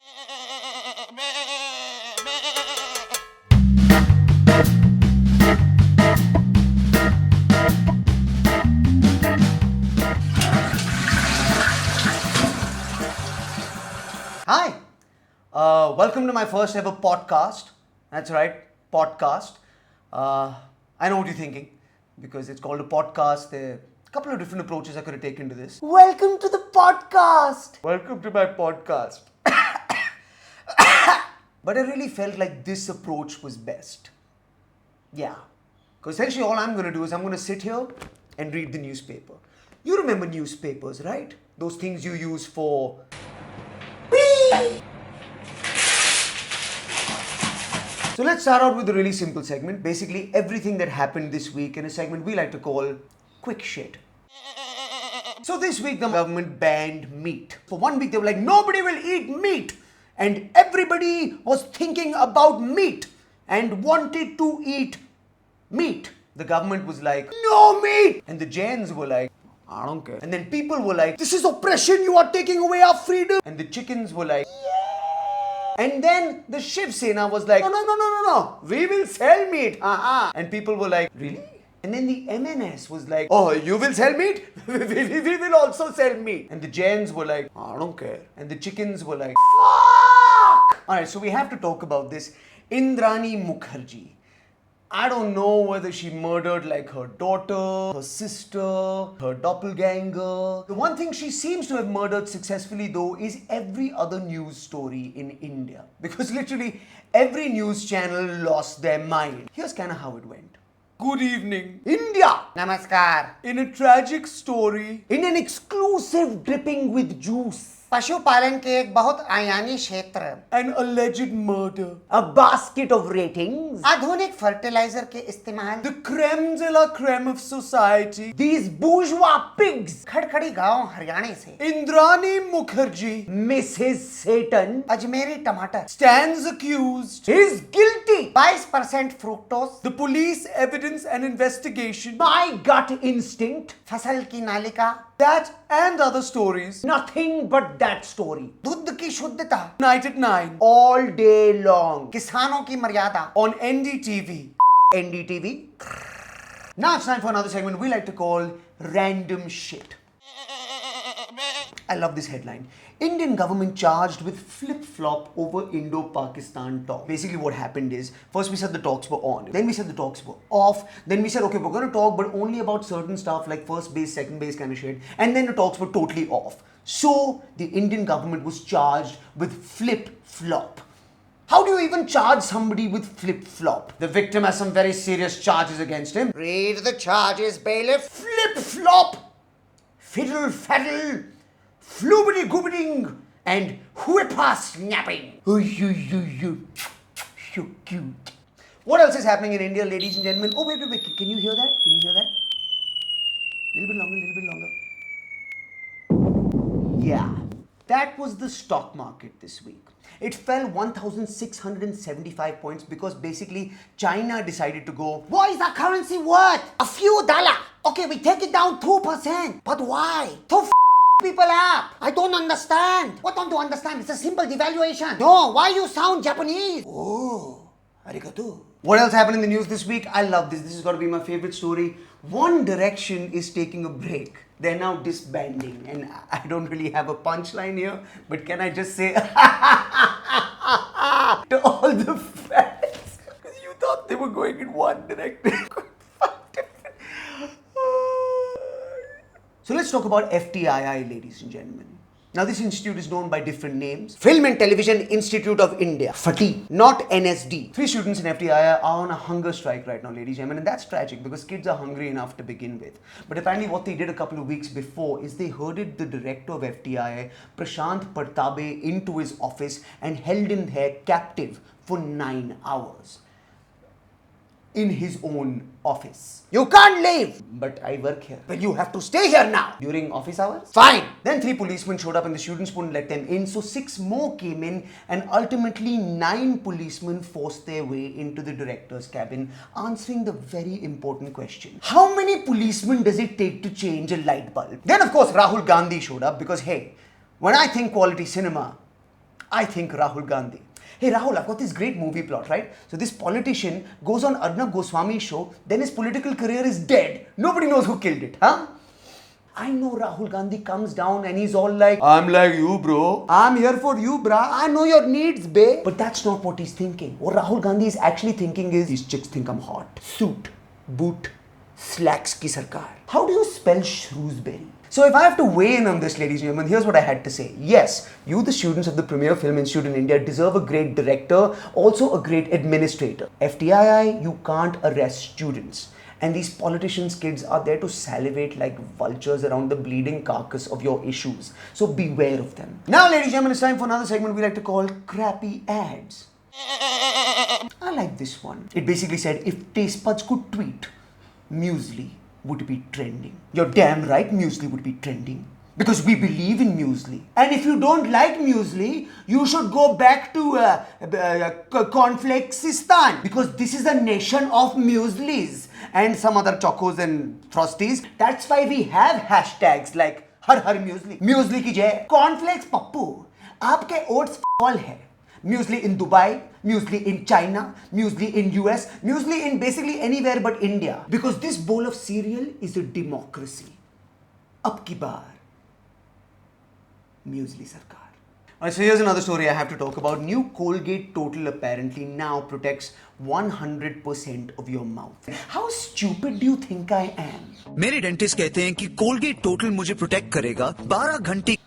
Hi, welcome to my first ever podcast. That's right, podcast. I know what you're thinking, because it's called a podcast. There are a couple of different approaches I could have taken to this. Welcome to the podcast. Welcome to my podcast. But I really felt like this approach was best. Yeah, because essentially all I'm going to do is I'm going to sit here and read the newspaper. You remember newspapers, right? Those things you use for... So let's start out with a really simple segment. Basically everything that happened this week in a segment we like to call Quick Shit. So this week the government banned meat. For 1 week they were like, nobody will eat meat. And everybody was thinking about meat and wanted to eat meat. The government was like, no meat. And the Jains were like, I don't care. And then people were like, this is oppression, you are taking away our freedom. And the chickens were like, yeah. And then the Shiv Sena was like, no, we will sell meat. And people were like, really? And then the MNS was like, oh, you will sell meat? we will also sell meat. And the Jains were like, I don't care. And the chickens were like, fuck! Alright, so we have to talk about this. Indrani Mukerji. I don't know whether she murdered like her daughter, her sister, her doppelganger. The one thing she seems to have murdered successfully though is every other news story in India. Because literally every news channel lost their mind. Here's kind of how it went. Good evening, India. Namaskar. In a tragic story, in an exclusive dripping with juice, पशुपालन के एक बहुत आयामी क्षेत्र, an alleged murder, a basket of ratings, आधुनिक fertiliser के इस्तेमाल, the creme de la creme of society, these bourgeois pigs, Kharkhari गांव हरियाणा से, Indrani Mukerji, Mrs. Satan, Ajmeri टमाटर, stands accused, is guilty, 22% fructose, the police evidence and investigation, my gut instinct, फसल की नालिका, that and other stories, nothing but that story, दूध की शुद्धता, night at 9, all day long, किसानों की मर्यादा, on NDTV. NDTV. Now it's time for another segment we like to call Random Shit. I love this headline. Indian government charged with flip-flop over Indo-Pakistan talk. Basically what happened is, first we said the talks were on, then we said the talks were off, then we said okay, we're going to talk but only about certain stuff like first base, second base kind of shit, and then the talks were totally off. So the Indian government was charged with flip-flop. How do you even charge somebody with flip-flop? The victim has some very serious charges against him. Read the charges, bailiff. Flip-flop, fiddle-faddle, floobity-goobiding, and whipper-snapping. So cute. What else is happening in India, ladies and gentlemen? Oh, wait. Can you hear that? Can you hear that? Little bit longer. Yeah. That was the stock market this week. It fell 1,675 points because basically China decided to go, What is our currency worth? A few dollars. Okay, we take it down 2%. But why? To f people up. I don't understand. What don't you understand? It's a simple devaluation. No, why you sound Japanese? Oh, arigato. What else happened in the news this week? I love this. This has got to be my favorite story. One Direction is taking a break. They're now disbanding. And I don't really have a punchline here, but can I just say to all the fans, because you thought they were going in one direction. So let's talk about FTII, ladies and gentlemen. Now this institute is known by different names. Film and Television Institute of India, FTII, not NSD. 3 students in FTII are on a hunger strike right now, ladies and gentlemen, and that's tragic because kids are hungry enough to begin with. But apparently what they did a couple of weeks before is they herded the director of FTII, Prashant Partabe, into his office and held him there captive for 9 hours. In his own office. You can't leave! But I work here. But you have to stay here now! During office hours? Fine! Then 3 policemen showed up and the students wouldn't let them in, so 6 more came in and ultimately 9 policemen forced their way into the director's cabin, answering the very important question. How many policemen does it take to change a light bulb? Then of course Rahul Gandhi showed up because hey, when I think quality cinema, I think Rahul Gandhi. Hey Rahul, I've got this great movie plot, right? So this politician goes on Arnab Goswami's show, then his political career is dead. Nobody knows who killed it, huh? I know Rahul Gandhi comes down and he's all like, I'm like you, bro. I'm here for you, brah. I know your needs, babe. But that's not what he's thinking. What Rahul Gandhi is actually thinking is, these chicks think I'm hot. Suit, boot, slacks ki sarkar. How do you spell Shrewsbury? So if I have to weigh in on this, ladies and gentlemen, here's what I had to say. Yes, you, the students of the Premier Film Institute in India, deserve a great director, also a great administrator. FTII, you can't arrest students. And these politicians' kids are there to salivate like vultures around the bleeding carcass of your issues. So beware of them. Now, ladies and gentlemen, it's time for another segment we like to call crappy ads. I like this one. It basically said, if taste buds could tweet, Muesli would be trending. You're damn right, Muesli would be trending. Because we believe in Muesli. And if you don't like Muesli, you should go back to Cornflakesistan. Because this is a nation of Mueslis and some other chocos and frosties. That's why we have hashtags like Har Har Muesli. Muesli ki jai. Cornflakes pappu. Aapke oats all hai. Muesli in Dubai, muesli in China, muesli in US, muesli in basically anywhere but India. Because this bowl of cereal is a democracy. Ab ki baar. Muesli Sarkar. Alright, so here's another story I have to talk about. New Colgate Total apparently now protects 100% of your mouth. How stupid do you think I am? मेरे dentist कहते हैं कि Colgate total मुझे protect करेगा 12 घंटे